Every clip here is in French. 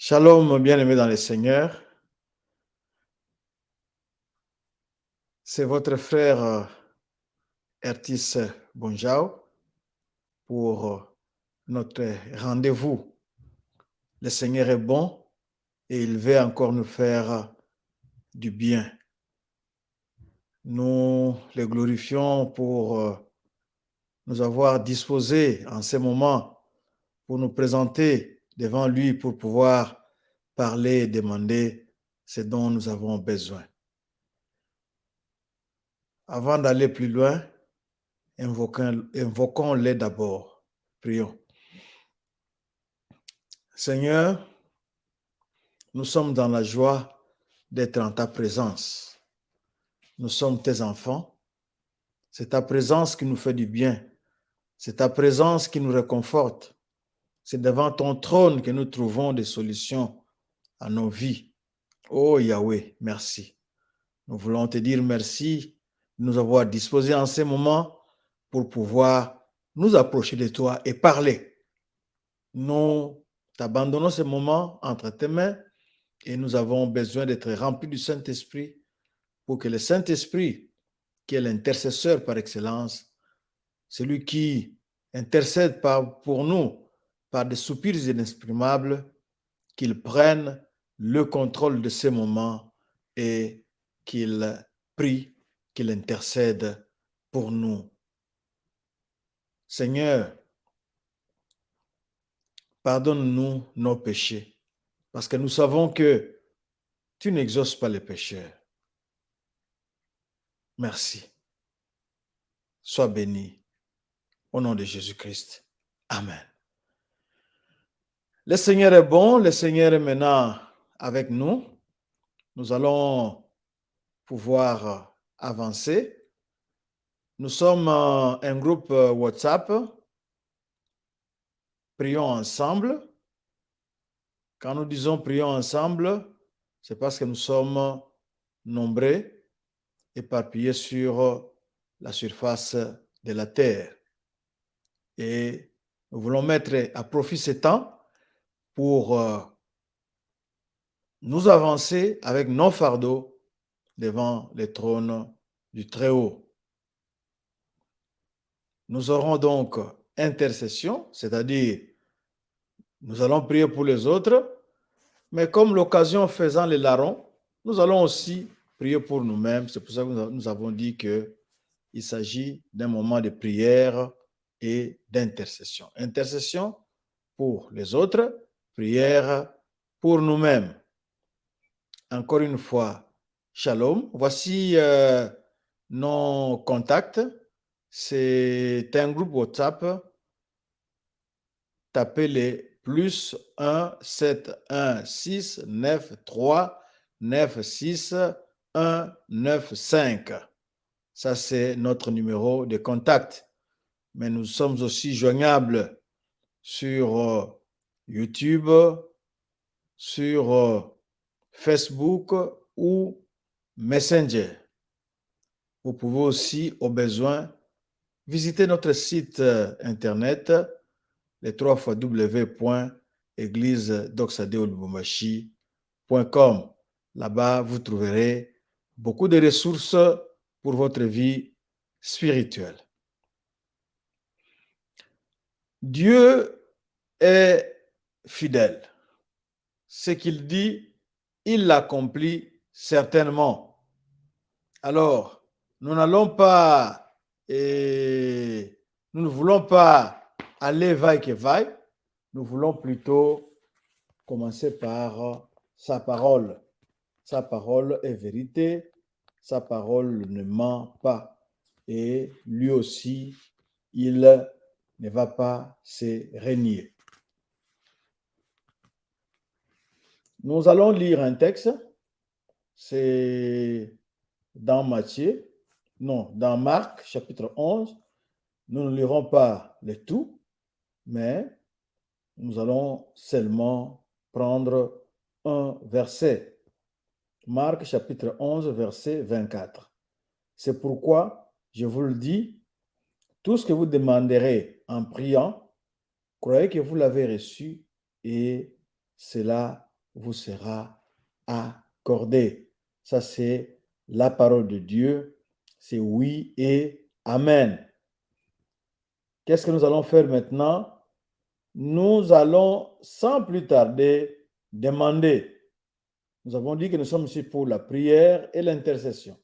Shalom, bien-aimés dans le Seigneur. C'est votre frère Ertis Bonjao pour notre rendez-vous. Le Seigneur est bon et il veut encore nous faire du bien. Nous le glorifions pour nous avoir disposés en ce moment pour nous présenter devant lui pour pouvoir parler et demander ce dont nous avons besoin. Avant d'aller plus loin, invoquons-les d'abord. Prions. Seigneur, nous sommes dans la joie d'être en ta présence. Nous sommes tes enfants. C'est ta présence qui nous fait du bien. C'est ta présence qui nous réconforte. C'est devant ton trône que nous trouvons des solutions à nos vies. Oh Yahweh, merci. Nous voulons te dire merci de nous avoir disposés en ces moments pour pouvoir nous approcher de toi et parler. Nous t'abandonnons ce moment entre tes mains et nous avons besoin d'être remplis du Saint-Esprit pour que le Saint-Esprit, qui est l'intercesseur par excellence, celui qui intercède pour nous par des soupirs inexprimables, qu'il prenne le contrôle de ces moments et qu'il prie, qu'il intercède pour nous. Seigneur, pardonne-nous nos péchés, parce que nous savons que tu n'exauces pas les pécheurs. Merci. Sois béni. Au nom de Jésus-Christ. Amen. Le Seigneur est bon. Le Seigneur est maintenant avec nous. Nous allons pouvoir avancer. Nous sommes un groupe WhatsApp. Prions ensemble. Quand nous disons prions ensemble, c'est parce que nous sommes nombreux, éparpillés sur la surface de la terre. Et nous voulons mettre à profit ce temps pour nous avancer avec nos fardeaux devant le trône du Très-Haut. Nous aurons donc intercession, c'est-à-dire nous allons prier pour les autres, mais comme l'occasion faisant les larrons, nous allons aussi prier pour nous-mêmes. C'est pour ça que nous avons dit qu'il s'agit d'un moment de prière et d'intercession. Intercession pour les autres, prière pour nous-mêmes. Encore une fois, shalom. Voici nos contacts. C'est un groupe WhatsApp. Tapez les plus 1 7 1 6 9 3 9 6 1 9 5. Ça, c'est notre numéro de contact. Mais nous sommes aussi joignables sur YouTube, sur Facebook ou Messenger. Vous pouvez aussi, au besoin, visiter notre site internet, le www.églisedoxadeolubumbashi.com. Là-bas, vous trouverez beaucoup de ressources pour votre vie spirituelle. Dieu est fidèle. Ce qu'il dit, il l'accomplit certainement. Alors, nous n'allons pas et nous ne voulons pas aller vaille que vaille. Nous voulons plutôt commencer par sa parole. Sa parole est vérité. Sa parole ne ment pas. Et lui aussi, il ne va pas se renier. Nous allons lire un texte. C'est dans dans Marc, chapitre 11. Nous ne lirons pas le tout, mais nous allons seulement prendre un verset. Marc, chapitre 11, verset 24. C'est pourquoi, je vous le dis, tout ce que vous demanderez en priant, croyez que vous l'avez reçu et cela vous sera accordé. Ça, c'est la parole de Dieu. C'est oui et amen. Qu'est-ce que nous allons faire maintenant? Nous allons, sans plus tarder, demander. Nous avons dit que nous sommes ici pour la prière et l'intercession.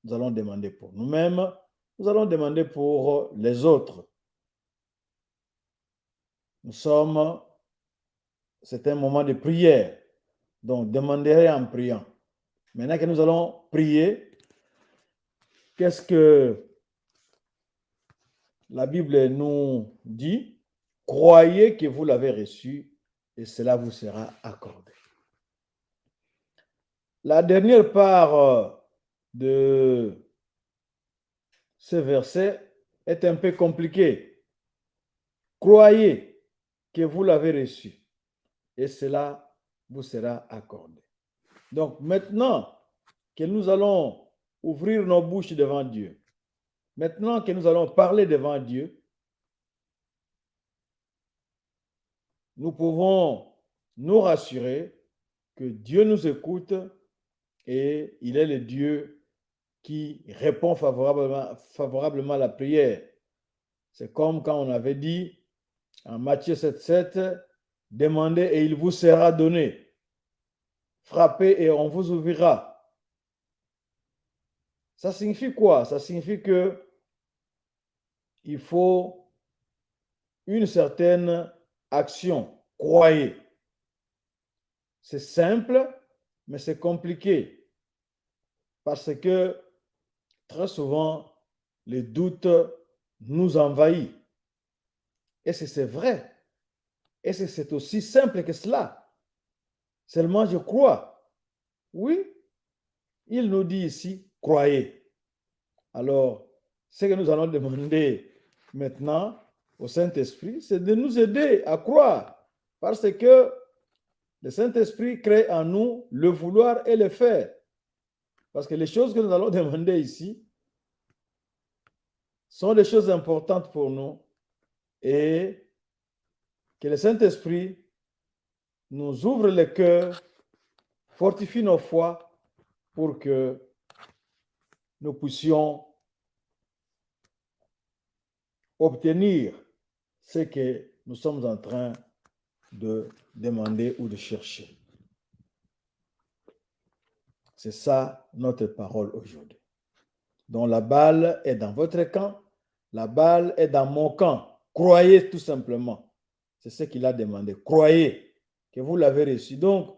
Nous allons demander pour nous-mêmes, nous allons demander pour les autres. C'est un moment de prière. Donc, demandez en priant. Maintenant que nous allons prier, qu'est-ce que la Bible nous dit? Croyez que vous l'avez reçu et cela vous sera accordé. La dernière part de ce verset est un peu compliquée. Croyez que vous l'avez reçu et cela vous sera accordé. Donc maintenant que nous allons ouvrir nos bouches devant Dieu, maintenant que nous allons parler devant Dieu, nous pouvons nous rassurer que Dieu nous écoute et il est le Dieu qui répond favorablement à la prière. C'est comme quand on avait dit en Matthieu 7,7, demandez et il vous sera donné. Frappez et on vous ouvrira. Ça signifie quoi? Ça signifie que il faut une certaine action. Croyez. C'est simple, mais c'est compliqué. Parce que très souvent, les doutes nous envahissent. Est-ce que c'est vrai? Est-ce que c'est aussi simple que cela? Seulement je crois. Oui, il nous dit ici, croyez. Alors, ce que nous allons demander maintenant au Saint-Esprit, c'est de nous aider à croire. Parce que le Saint-Esprit crée en nous le vouloir et le faire. Parce que les choses que nous allons demander ici sont des choses importantes pour nous et que le Saint-Esprit nous ouvre le cœur, fortifie nos foi pour que nous puissions obtenir ce que nous sommes en train de demander ou de chercher. C'est ça notre parole aujourd'hui. Donc la balle est dans votre camp, la balle est dans mon camp. Croyez tout simplement. C'est ce qu'il a demandé. Croyez que vous l'avez reçu. Donc,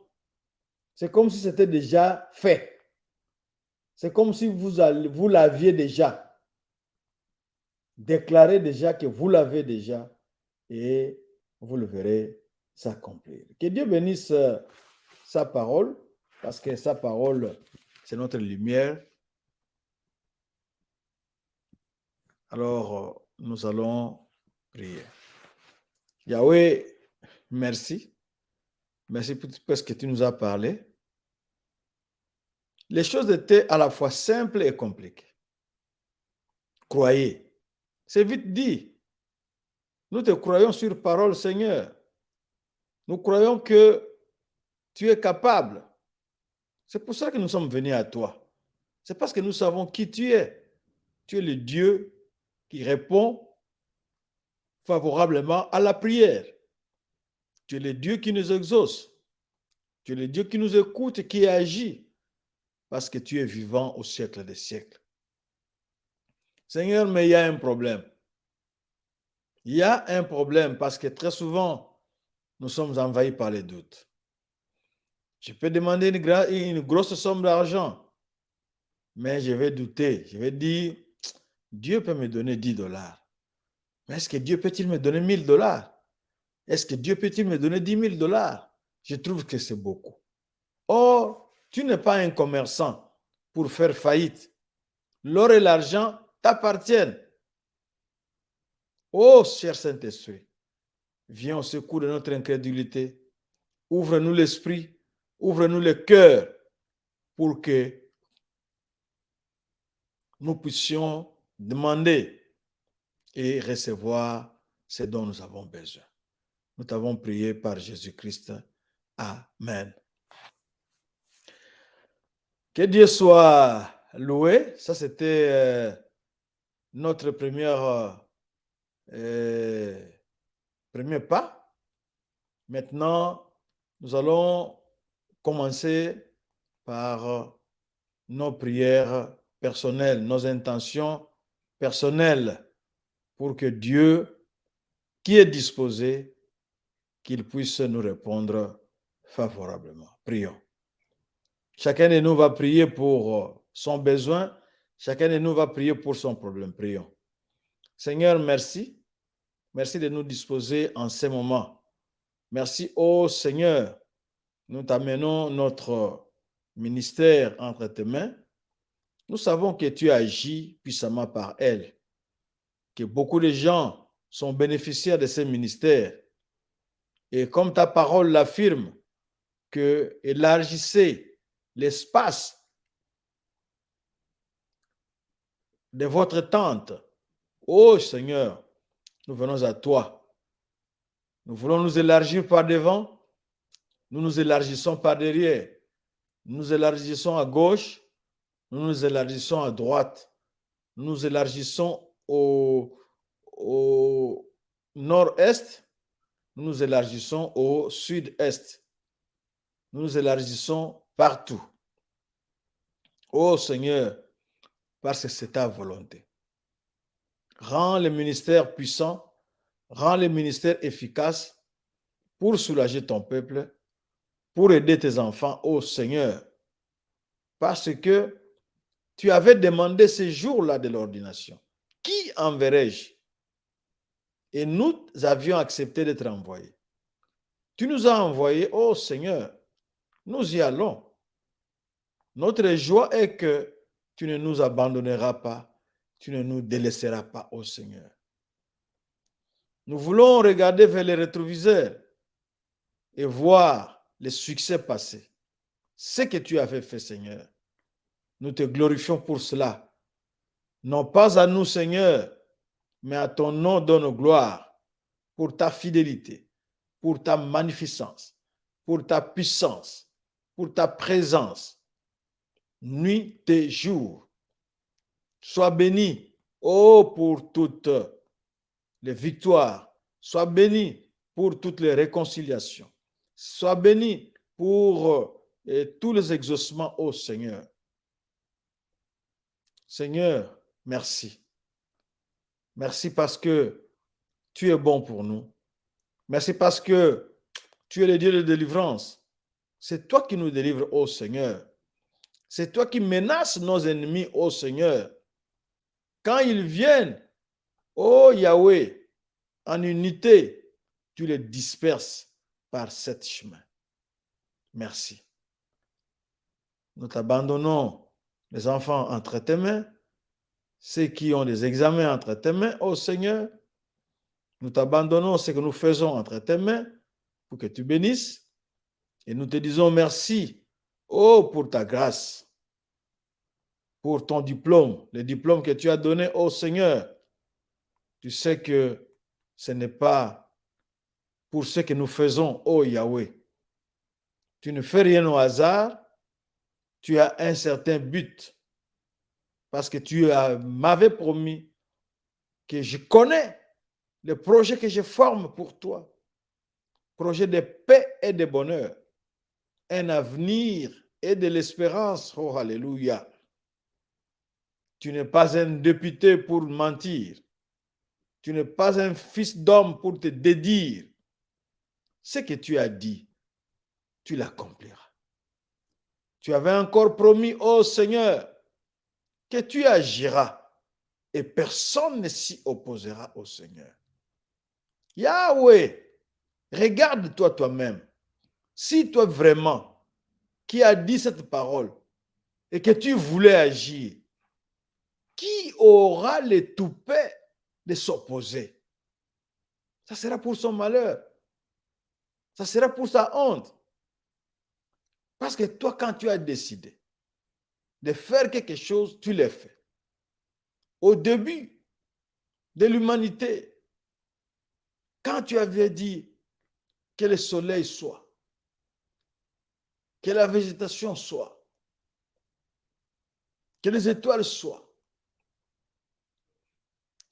c'est comme si c'était déjà fait. C'est comme si vous l'aviez déjà déclaré déjà que vous l'avez déjà et vous le verrez s'accomplir. Que Dieu bénisse sa parole parce que sa parole, c'est notre lumière. Alors, nous allons prier. Yahweh, merci. Merci pour ce que tu nous as parlé. Les choses étaient à la fois simples et compliquées. Croyez. C'est vite dit. Nous te croyons sur parole, Seigneur. Nous croyons que tu es capable. C'est pour ça que nous sommes venus à toi. C'est parce que nous savons qui tu es. Tu es le Dieu qui répond favorablement à la prière. Tu es le Dieu qui nous exauce. Tu es le Dieu qui nous écoute et qui agit parce que tu es vivant au siècle des siècles. Seigneur, mais il y a un problème. Il y a un problème parce que très souvent, nous sommes envahis par les doutes. Je peux demander une grosse somme d'argent, mais je vais douter. Je vais dire, Dieu peut me donner 10 dollars. Mais est-ce que Dieu peut-il me donner 1000 dollars? Est-ce que Dieu peut-il me donner 10 000 dollars? Je trouve que c'est beaucoup. Or, tu n'es pas un commerçant pour faire faillite. L'or et l'argent t'appartiennent. Oh, cher Saint-Esprit, viens au secours de notre incrédulité. Ouvre-nous l'esprit, ouvre-nous le cœur pour que nous puissions demander et recevoir ce dont nous avons besoin. Nous t'avons prié par Jésus-Christ. Amen. Que Dieu soit loué. Ça, c'était notre premier pas. Maintenant, nous allons commencer par nos prières personnelles, nos intentions personnelles pour que Dieu, qui est disposé, qu'il puisse nous répondre favorablement. Prions. Chacun de nous va prier pour son besoin. Chacun de nous va prier pour son problème. Prions. Seigneur, merci. Merci de nous disposer en ces moments. Merci, ô Seigneur. Nous t'amenons notre ministère entre tes mains. Nous savons que tu agis puissamment par elle, que beaucoup de gens sont bénéficiaires de ces ministères. Et comme ta parole l'affirme, que élargissez l'espace de votre tente. Ô Seigneur, nous venons à toi. Nous voulons nous élargir par devant. Nous nous élargissons par derrière. Nous nous élargissons à gauche. Nous nous élargissons à droite. Nous nous élargissons au nord-est. Nous nous élargissons au sud-est. Nous nous élargissons partout. Ô Seigneur, parce que c'est ta volonté. Rends le ministère puissant, rends le ministère efficace pour soulager ton peuple, pour aider tes enfants, ô Seigneur, parce que tu avais demandé ces jours-là de l'ordination. Qui enverrai-je? Et nous avions accepté d'être envoyés. Tu nous as envoyés, ô Seigneur, nous y allons. Notre joie est que tu ne nous abandonneras pas, tu ne nous délaisseras pas, ô Seigneur. Nous voulons regarder vers les rétroviseurs et voir les succès passés. Ce que tu avais fait, Seigneur. Nous te glorifions pour cela. Non pas à nous, Seigneur, mais à ton nom donne gloire pour ta fidélité, pour ta magnificence, pour ta puissance, pour ta présence, nuit et jour. Sois béni, oh, pour toutes les victoires. Sois béni pour toutes les réconciliations. Sois béni pour tous les exaucements, ô Seigneur. Seigneur, merci. Merci parce que tu es bon pour nous. Merci parce que tu es le Dieu de délivrance. C'est toi qui nous délivres, ô Seigneur. C'est toi qui menaces nos ennemis, ô Seigneur. Quand ils viennent, ô Yahweh, en unité, tu les disperses par sept chemins. Merci. Nous t'abandonnons les enfants entre tes mains, ceux qui ont des examens entre tes mains, ô Seigneur. Nous t'abandonnons ce que nous faisons entre tes mains pour que tu bénisses. Et nous te disons merci, oh, pour ta grâce, pour ton diplôme, le diplôme que tu as donné, ô Seigneur. Tu sais que ce n'est pas pour ce que nous faisons, ô Yahweh. Tu ne fais rien au hasard. Tu as un certain but. Parce que tu m'avais promis que je connais le projet que je forme pour toi. Projet de paix et de bonheur. Un avenir et de l'espérance. Oh, alléluia. Tu n'es pas un député pour mentir. Tu n'es pas un fils d'homme pour te dédire. Ce que tu as dit, tu l'accompliras. Tu avais encore promis, ô Seigneur, que tu agiras et personne ne s'y opposera au Seigneur. Yahweh, regarde-toi toi-même. Si toi vraiment qui as dit cette parole et que tu voulais agir, qui aura le toupet de s'opposer? Ça sera pour son malheur. Ça sera pour sa honte. Parce que toi, quand tu as décidé de faire quelque chose, tu l'as fait. Au début de l'humanité, quand tu avais dit que le soleil soit, que la végétation soit, Que les étoiles soient.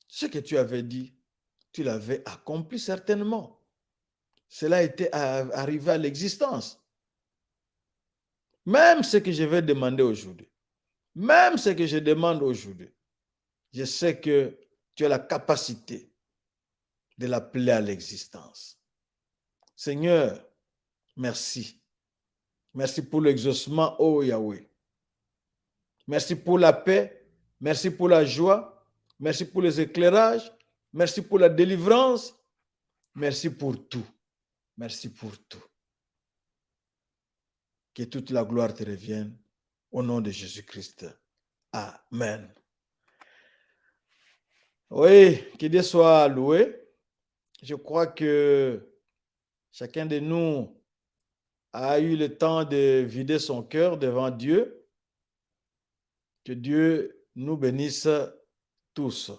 Ce que tu avais dit, tu l'avais accompli certainement. Cela était arrivé à l'existence. Même ce que je vais demander aujourd'hui, même ce que je demande aujourd'hui, je sais que tu as la capacité de l'appeler à l'existence. Seigneur, merci. Merci pour l'exaucement, oh Yahweh. Merci pour la paix. Merci pour la joie. Merci pour les éclairages. Merci pour la délivrance. Merci pour tout. Merci pour tout. Que toute la gloire te revienne au nom de Jésus-Christ. Amen. Oui, que Dieu soit loué. Je crois que chacun de nous a eu le temps de vider son cœur devant Dieu. Que Dieu nous bénisse tous.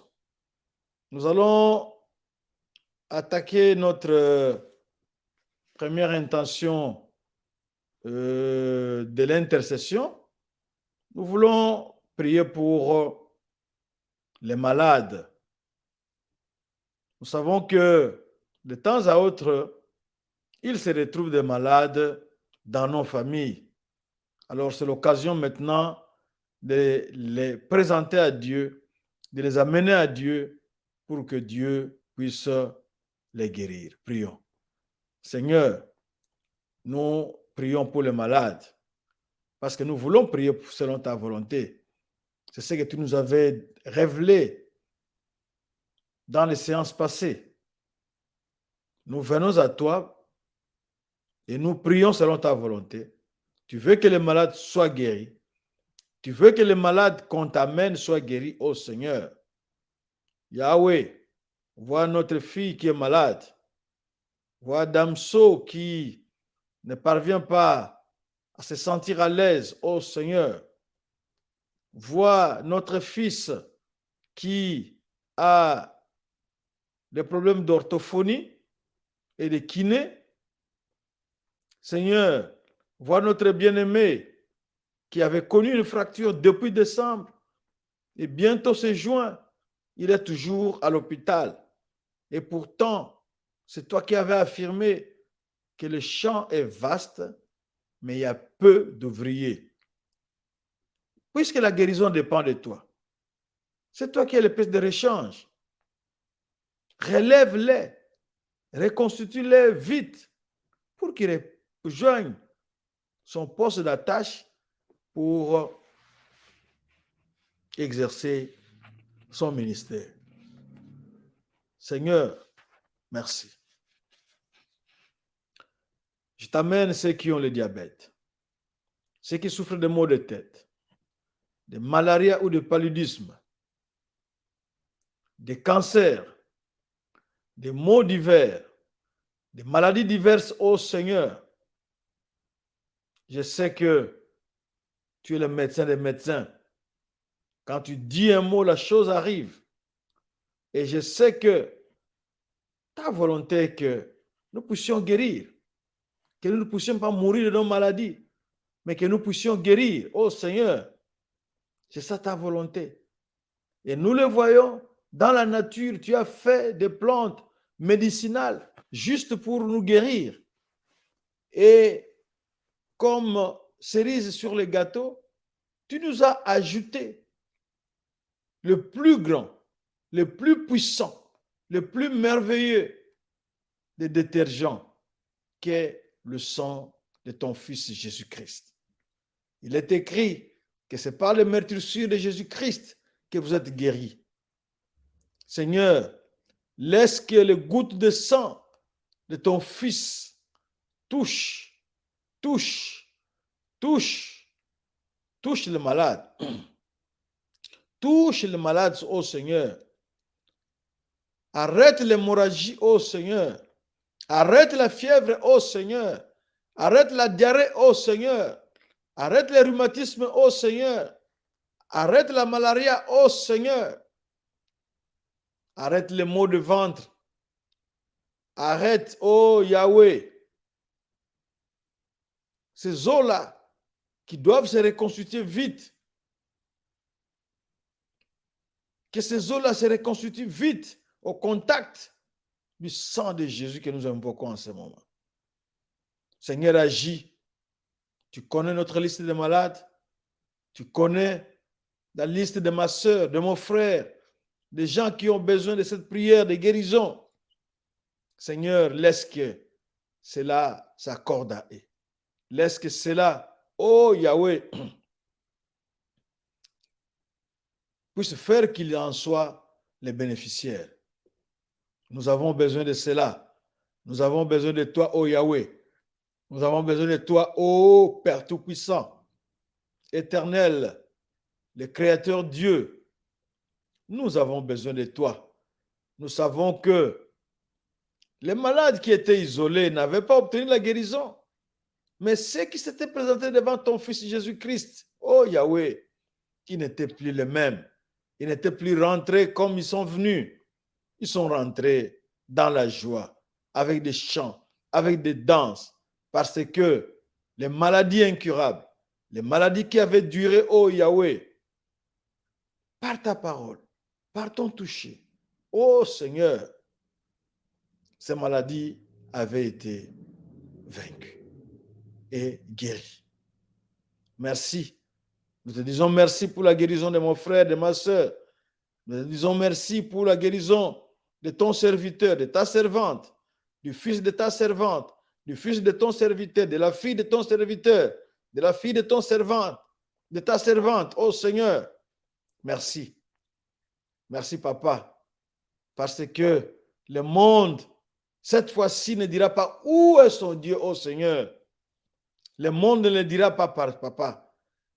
Nous allons attaquer notre première intention de l'intercession. Nous voulons prier pour les malades. Nous savons que de temps à autre, il se retrouve des malades dans nos familles. Alors c'est l'occasion maintenant de les présenter à Dieu, de les amener à Dieu pour que Dieu puisse les guérir. Prions. Seigneur, nous prions pour les malades parce que nous voulons prier selon ta volonté. C'est ce que tu nous avais révélé dans les séances passées. Nous venons à toi et nous prions selon ta volonté. Tu veux que les malades soient guéris. Tu veux que les malades qu'on t'amène soient guéris, ô Seigneur. Yahweh, vois notre fille qui est malade. Vois Damso qui ne parvient pas à se sentir à l'aise, ô Seigneur. Vois notre fils qui a des problèmes d'orthophonie et de kiné. Seigneur, vois notre bien-aimé qui avait connu une fracture depuis décembre et bientôt c'est juin. Il est toujours à l'hôpital. Et pourtant, c'est toi qui avais affirmé que le champ est vaste, mais il y a peu d'ouvriers. Puisque la guérison dépend de toi, c'est toi qui es le piste de rechange. Relève-les, reconstitue-les vite pour qu'ils rejoignent son poste d'attache pour exercer son ministère. Seigneur, merci. Je t'amène ceux qui ont le diabète, ceux qui souffrent de maux de tête, de malaria ou de paludisme, des cancers, des maux divers, des maladies diverses, ô Seigneur. Je sais que tu es le médecin des médecins. Quand tu dis un mot, la chose arrive. Et je sais que ta volonté est que nous puissions guérir, que nous ne puissions pas mourir de nos maladies, mais que nous puissions guérir. Oh Seigneur, c'est ça ta volonté. Et nous le voyons dans la nature, tu as fait des plantes médicinales juste pour nous guérir. Et comme cerise sur le gâteau, tu nous as ajouté le plus grand, le plus puissant, le plus merveilleux des détergents qu'est le sang de ton Fils Jésus-Christ. Il est écrit que c'est par les meurtrissures de Jésus-Christ que vous êtes guéris. Seigneur, laisse que les gouttes de sang de ton Fils touchent le malade. Touche le malade, ô Seigneur. Arrête l'hémorragie, ô Seigneur. Arrête la fièvre, ô Seigneur. Arrête la diarrhée, ô Seigneur. Arrête les rhumatismes, ô Seigneur. Arrête la malaria, ô Seigneur. Arrête les maux de ventre. Arrête, ô Yahweh, ces eaux-là qui doivent se reconstituer vite. Que ces eaux-là se reconstituent vite au contact du sang de Jésus que nous invoquons en ce moment. Seigneur, agis. Tu connais notre liste de malades. Tu connais la liste de ma soeur, de mon frère, des gens qui ont besoin de cette prière de guérison. Seigneur, laisse que cela s'accorde à eux. Laisse que cela, oh Yahweh, puisse faire qu'il en soit les bénéficiaires. Nous avons besoin de cela. Nous avons besoin de toi, oh Yahweh. Nous avons besoin de toi, ô Père Tout-Puissant, éternel, le Créateur Dieu. Nous avons besoin de toi. Nous savons que les malades qui étaient isolés n'avaient pas obtenu la guérison. Mais ceux qui s'étaient présentés devant ton Fils Jésus-Christ, oh Yahweh, ils n'étaient plus les mêmes. Ils n'étaient plus rentrés comme ils sont venus. Ils sont rentrés dans la joie, avec des chants, avec des danses, parce que les maladies incurables, les maladies qui avaient duré, oh Yahweh, par ta parole, par ton toucher, oh Seigneur, ces maladies avaient été vaincues et guéries. Merci. Nous te disons merci pour la guérison de mon frère, de ma soeur. Nous te disons merci pour la guérison de ton serviteur, de ta servante, du fils de ta servante, du fils de ton serviteur, de la fille de ton serviteur, de la fille de ton servante, de ta servante. Oh Seigneur, merci. Merci Papa, parce que le monde, cette fois-ci, ne dira pas où est son Dieu, oh Seigneur. Le monde ne le dira pas, Papa,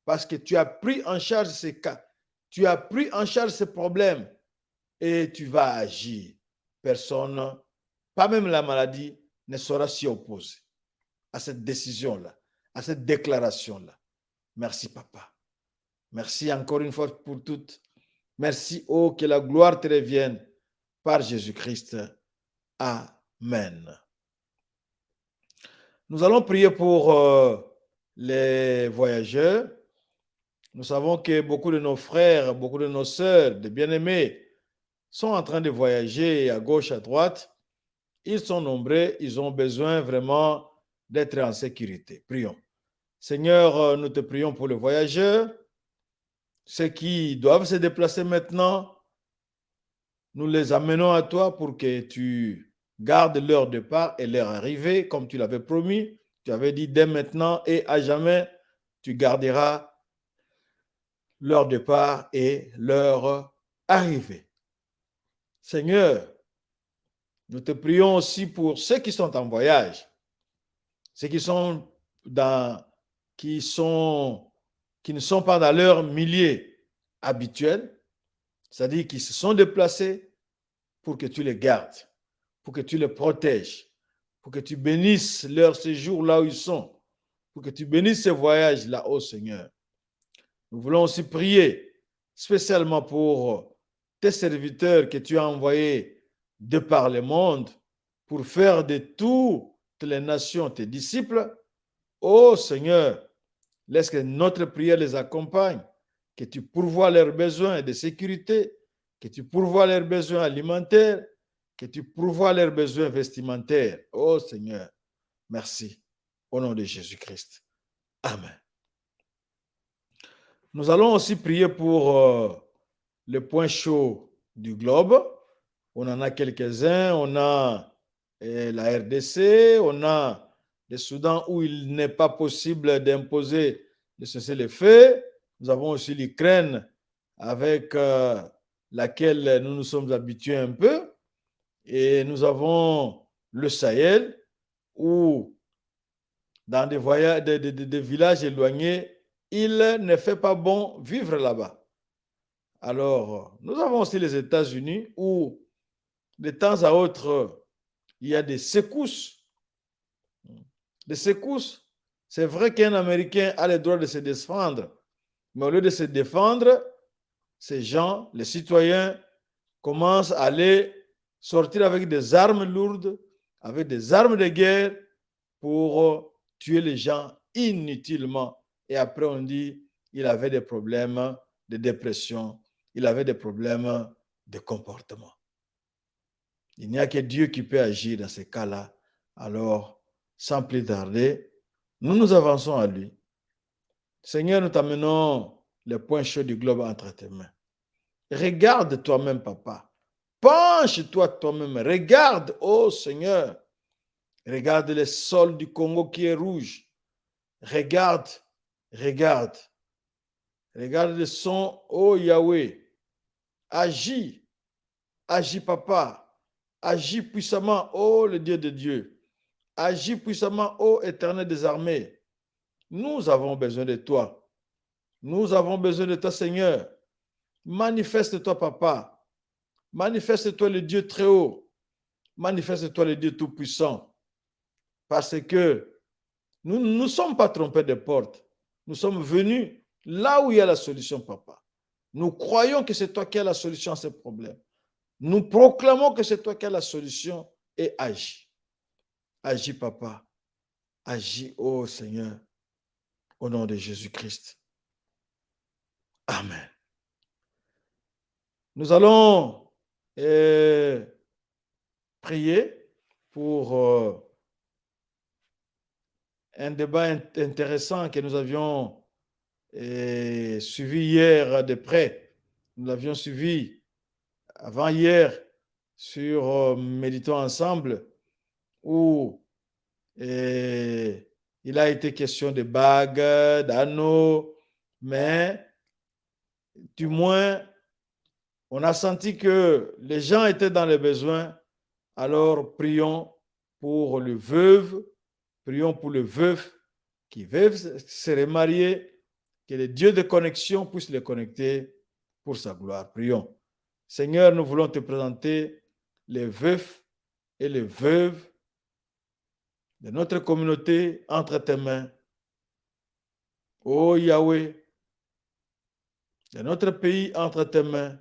parce que tu as pris en charge ces cas, tu as pris en charge ces problèmes et tu vas agir. Personne, pas même la maladie, ne saura s'y opposer à cette décision-là, à cette déclaration-là. Merci, Papa. Merci encore une fois pour toutes. Merci, oh, que la gloire te revienne par Jésus-Christ. Amen. Nous allons prier pour les voyageurs. Nous savons que beaucoup de nos frères, beaucoup de nos sœurs, de bien-aimés, sont en train de voyager à gauche, à droite. Ils sont nombreux, ils ont besoin vraiment d'être en sécurité. Prions. Seigneur, nous te prions pour les voyageurs, ceux qui doivent se déplacer maintenant. Nous les amenons à toi pour que tu gardes leur départ et leur arrivée, comme tu l'avais promis. Tu avais dit dès maintenant et à jamais, tu garderas leur départ et leur arrivée. Seigneur, nous te prions aussi pour ceux qui sont en voyage, ceux qui ne sont pas dans leur milieu habituel, c'est-à-dire qui se sont déplacés pour que tu les gardes, pour que tu les protèges, pour que tu bénisses leur séjour là où ils sont, pour que tu bénisses ces voyages-là, ô Seigneur. Nous voulons aussi prier spécialement pour tes serviteurs que tu as envoyés de par le monde pour faire de toutes les nations tes disciples. Ô Seigneur, laisse que notre prière les accompagne, que tu pourvoies leurs besoins de sécurité, que tu pourvoies leurs besoins alimentaires, que tu pourvoies leurs besoins vestimentaires. Ô Seigneur, merci. Au nom de Jésus-Christ. Amen. Nous allons aussi prier pour le point chaud du globe. On en a quelques-uns. On a la RDC, on a le Soudan où il n'est pas possible d'imposer de cessez-le-feu. Nous avons aussi l'Ukraine avec laquelle nous nous sommes habitués un peu. Et nous avons le Sahel où dans des villages éloignés, il ne fait pas bon vivre là-bas. Alors, nous avons aussi les États-Unis où de temps à autre, il y a des secousses. Des secousses. C'est vrai qu'un Américain a le droit de se défendre, mais au lieu de se défendre, ces gens, les citoyens, commencent à aller sortir avec des armes lourdes, avec des armes de guerre pour tuer les gens inutilement. Et après, on dit qu'il avait des problèmes de dépression il avait des problèmes de comportement. Il n'y a que Dieu qui peut agir dans ces cas-là. Alors, sans plus tarder, nous avançons à lui. Seigneur, nous t'amenons les points chauds du globe entre tes mains. Regarde toi-même, papa. Penche-toi toi-même. Regarde, oh Seigneur. Regarde le sol du Congo qui est rouge. Regarde, regarde. Regarde le son, oh Yahweh. Agis, agis, papa. Agis puissamment, oh le Dieu de Dieu. Agis puissamment, ô Éternel des armées. Nous avons besoin de toi. Nous avons besoin de toi, Seigneur. Manifeste-toi, papa. Manifeste-toi, le Dieu très haut. Manifeste-toi, le Dieu tout-puissant. Parce que nous ne nous sommes pas trompés de porte. Nous sommes venus là où il y a la solution, papa. Nous croyons que c'est toi qui as la solution à ces problèmes. Nous proclamons que c'est toi qui as la solution et agis. Agis, papa. Agis, ô Seigneur, au nom de Jésus-Christ. Amen. Nous allons prier pour un débat intéressant que nous avions suivi hier de près. Nous l'avions suivi avant-hier sur Méditons ensemble, où il a été question de bagues, d'anneaux, mais du moins, on a senti que les gens étaient dans les besoins. Alors, prions pour le veuve, prions pour le veuf qui veut se remarier, que le Dieu de connexion puisse les connecter pour sa gloire. Prions. Seigneur, nous voulons te présenter les veufs et les veuves de notre communauté entre tes mains. Ô Yahweh, de notre pays entre tes mains.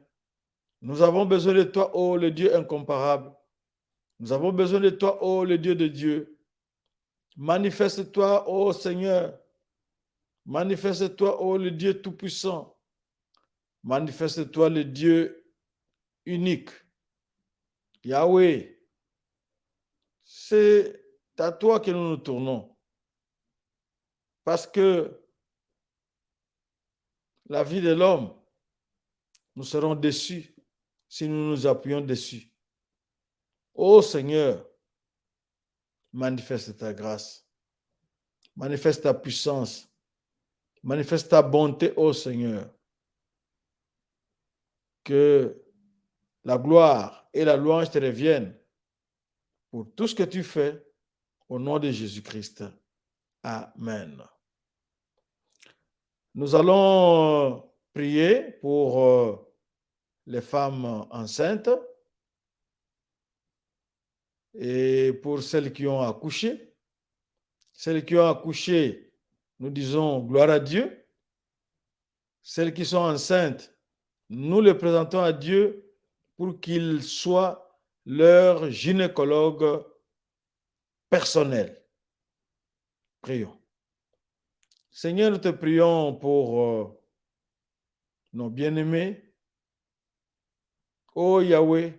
Nous avons besoin de toi, ô le Dieu incomparable. Nous avons besoin de toi, ô le Dieu de Dieu. Manifeste-toi, ô Seigneur. Manifeste-toi, ô le Dieu tout-puissant. Manifeste-toi, le Dieu unique. Yahweh, c'est à toi que nous nous tournons. Parce que la vie de l'homme, nous serons déçus si nous nous appuyons dessus. Ô Seigneur, manifeste ta grâce. Manifeste ta puissance. Manifeste ta bonté, ô Seigneur. Que la gloire et la louange te reviennent pour tout ce que tu fais au nom de Jésus-Christ. Amen. Nous allons prier pour les femmes enceintes et pour celles qui ont accouché. Celles qui ont accouché, nous disons gloire à Dieu. Celles qui sont enceintes, nous les présentons à Dieu pour qu'il soit leur gynécologue personnel. Prions. Seigneur, nous te prions pour nos bien-aimés. Oh Yahweh,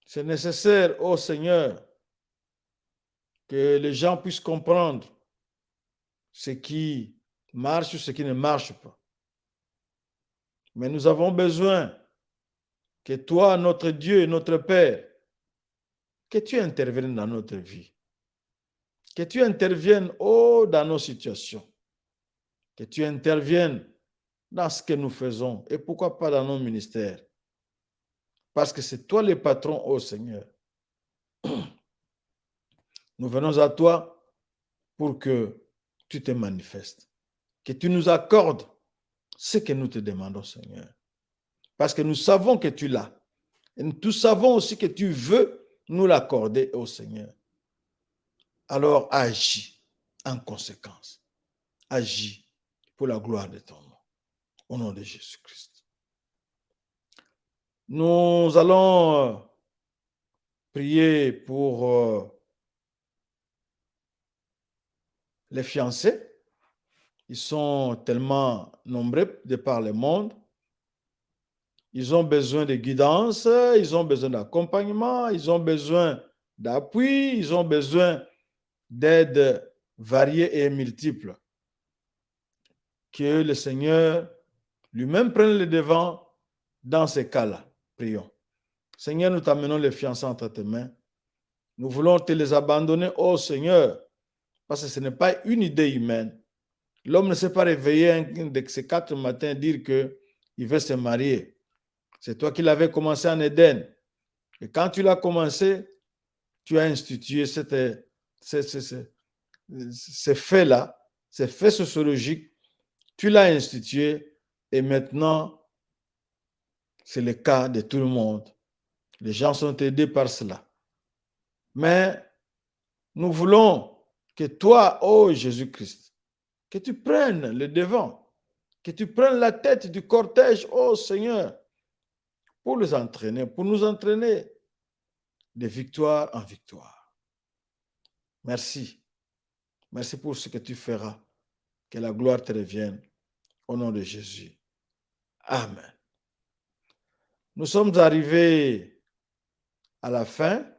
c'est nécessaire, oh Seigneur, que les gens puissent comprendre ce qui marche ou ce qui ne marche pas. Mais nous avons besoin que toi, notre Dieu et notre Père, que tu interviennes dans notre vie. Que tu interviennes, oh, dans nos situations. Que tu interviennes dans ce que nous faisons et pourquoi pas dans nos ministères. Parce que c'est toi le patron, oh Seigneur. Nous venons à toi pour que tu te manifestes. Que tu nous accordes ce que nous te demandons, Seigneur. Parce que nous savons que tu l'as. Et nous savons aussi que tu veux nous l'accorder, ô Seigneur. Alors agis en conséquence. Agis pour la gloire de ton nom. Au nom de Jésus-Christ. Nous allons prier pour les fiancés. Ils sont tellement nombreux de par le monde. Ils ont besoin de guidance, ils ont besoin d'accompagnement, ils ont besoin d'appui, ils ont besoin d'aide variée et multiples. Que le Seigneur lui-même prenne le devant dans ces cas-là. Prions. Seigneur, nous t'amenons les fiancés entre tes mains. Nous voulons te les abandonner, ô Seigneur, parce que ce n'est pas une idée humaine. L'homme ne s'est pas réveillé un de ces 4 matins dire qu'il veut se marier. C'est toi qui l'avais commencé en Éden. Et quand tu l'as commencé, tu as institué ces faits-là, ces faits sociologiques, tu l'as institué et maintenant, c'est le cas de tout le monde. Les gens sont aidés par cela. Mais nous voulons que toi, ô Jésus-Christ, que tu prennes le devant, que tu prennes la tête du cortège, ô Seigneur, pour les entraîner, pour nous entraîner de victoire en victoire. Merci. Merci pour ce que tu feras. Que la gloire te revienne. Au nom de Jésus. Amen. Nous sommes arrivés à la fin.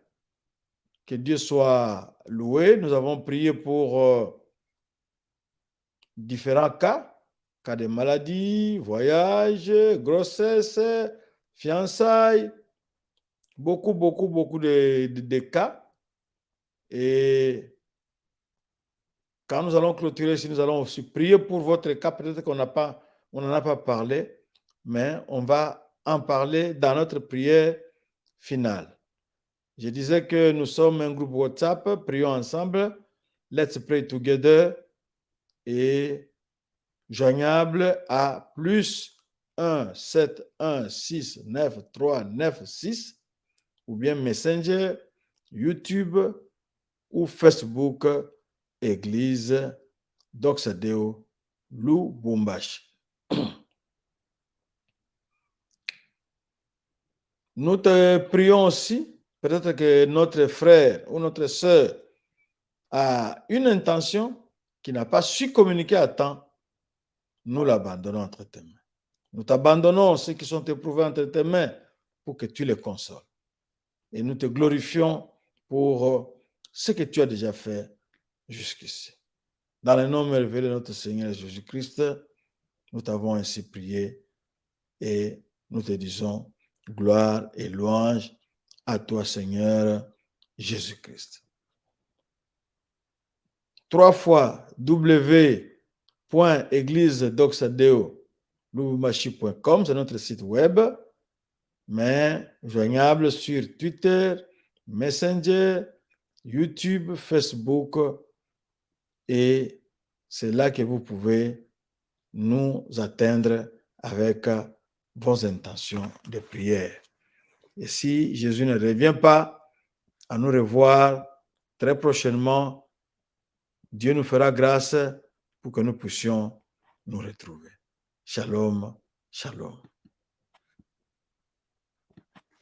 Que Dieu soit loué. Nous avons prié pour différents cas de maladie, voyage, grossesse, fiançailles, beaucoup de cas. Et quand nous allons clôturer, si nous allons aussi prier pour votre cas, peut-être qu'on n'en a pas parlé, mais on va en parler dans notre prière finale. Je disais que nous sommes un groupe WhatsApp, prions ensemble, let's pray together, et joignable à plus 1 7 1 6 9 3 9 6, ou bien Messenger, YouTube ou Facebook, Église Doxadeo Lubumbashi. Nous te prions aussi, peut-être que notre frère ou notre sœur a une intention qui n'a pas su communiquer à temps, nous l'abandonnons entre tes mains. Nous t'abandonnons ceux qui sont éprouvés entre tes mains pour que tu les consoles. Et nous te glorifions pour ce que tu as déjà fait jusqu'ici. Dans le nom merveilleux de notre Seigneur Jésus-Christ, nous t'avons ainsi prié et nous te disons gloire et louange à toi, Seigneur Jésus-Christ. 3 fois www.églisedoxadeo.com, c'est notre site web, mais joignable sur Twitter, Messenger, YouTube, Facebook, et c'est là que vous pouvez nous atteindre avec vos intentions de prière. Et si Jésus ne revient pas à nous revoir très prochainement, Dieu nous fera grâce pour que nous puissions nous retrouver. Shalom, shalom.